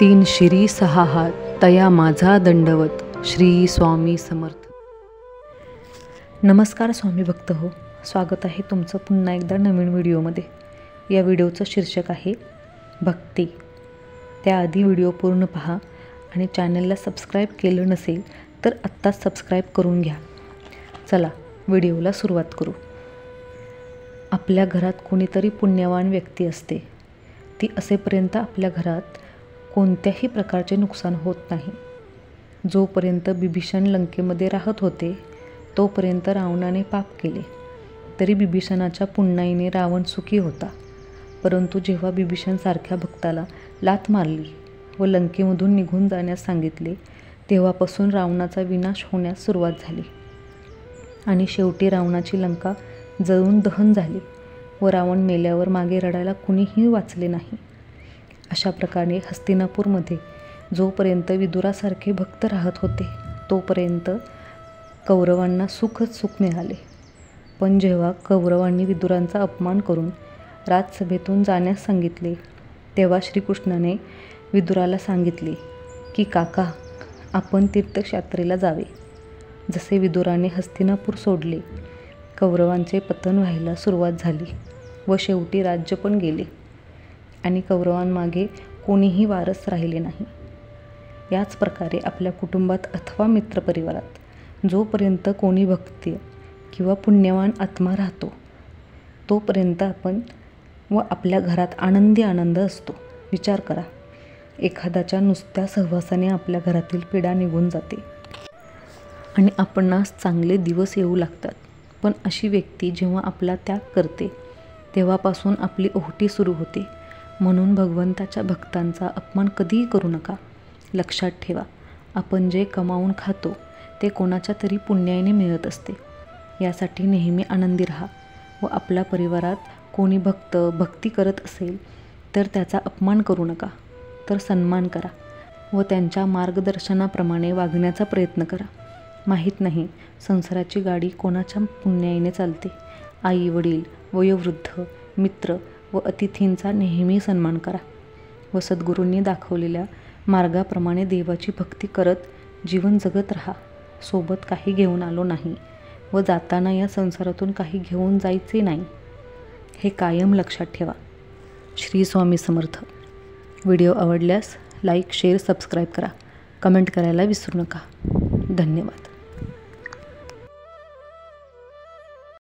तीन शिरी सहा हात तया माझा दंडवत. श्री स्वामी समर्थ. नमस्कार स्वामी भक्त हो, स्वागत आहे तुमचं पुन्हा एकदा नवीन व्हिडिओमध्ये. या व्हिडिओचं शीर्षक आहे भक्ती. त्याआधी व्हिडिओ पूर्ण पहा आणि चॅनलला सबस्क्राईब केलं नसेल तर आत्ताच सबस्क्राईब करून घ्या. चला व्हिडिओला सुरुवात करू. आपल्या घरात कोणीतरी पुण्यवान व्यक्ती असते. ती असेपर्यंत आपल्या घरात कोणत्याही प्रकारचे नुकसान होत नाही. जोपर्यंत बिभीषण लंकेमध्ये राहत होते तोपर्यंत रावणाने पाप केले, तरी बिभीषणाच्या पुण्याईने रावण सुखी होता. परंतु जेव्हा बिभीषणसारख्या भक्ताला लाथ मारली व लंकेमधून निघून जाण्यास सांगितले तेव्हापासून रावणाचा विनाश होण्यास सुरुवात झाली आणि शेवटी रावणाची लंका जळून दहन झाली व रावण मेल्यावर मागे रडायला कुणीही वाचले नाही. अशा प्रकारे हस्तिनापूरमध्ये जोपर्यंत विदुरासारखे भक्त राहत होते तोपर्यंत कौरवांना सुखच सुख मिळाले. पण जेव्हा कौरवांनी विदुरांचा अपमान करून राजसभेतून जाण्यास सांगितले तेव्हा श्रीकृष्णाने विदुराला सांगितले की काका, आपण तीर्थयात्रेला जावे. जसे विदुराने हस्तिनापूर सोडले, कौरवांचे पतन व्हायला सुरुवात झाली व शेवटी राज्य पण गेले आणि कौरवांमागे कोणीही वारस राहिले नाही. याच प्रकारे आपल्या कुटुंबात अथवा मित्रपरिवारात जोपर्यंत कोणी भक्त किंवा पुण्यवान आत्मा राहतो तोपर्यंत आपण व आपल्या घरात आनंद असतो. विचार करा, एखाद्याच्या नुसत्या सहवासाने आपल्या घरातील पीडा निघून जाते आणि आपणास चांगले दिवस येऊ लागतात. पण अशी व्यक्ती जेव्हा आपला त्याग करते तेव्हापासून आपली ओहोटी सुरू होते. म्हणून भगवंताच्या भक्तांचा अपमान कधीही करू नका. लक्षात ठेवा, आपण जे कमावून खातो ते कोणाच्या तरी पुण्याईने मिळत असते. यासाठी नेहमी आनंदी राहा व आपल्या परिवारात कोणी भक्ती करत असेल तर त्याचा अपमान करू नका, तर सन्मान करा व त्यांच्या मार्गदर्शनाप्रमाणे वागण्याचा प्रयत्न करा. माहीत नाही संसाराची गाडी कोणाच्या पुण्याईने चालते. आई वडील, वयोवृद्ध, मित्र व अतिथींचा नेहमी सन्मान करा व सद्गुरूंनी दाखवलेल्या मार्गाप्रमाणे देवाची भक्ती करत जीवन जगत राहा. सोबत काही घेऊन आलो नाही व जाताना या संसारातून काही घेऊन जायचे नाही, हे कायम लक्षात ठेवा. श्री स्वामी समर्थ. व्हिडिओ आवडल्यास लाईक, शेअर, सबस्क्राईब करा. कमेंट करायला विसरू नका. धन्यवाद.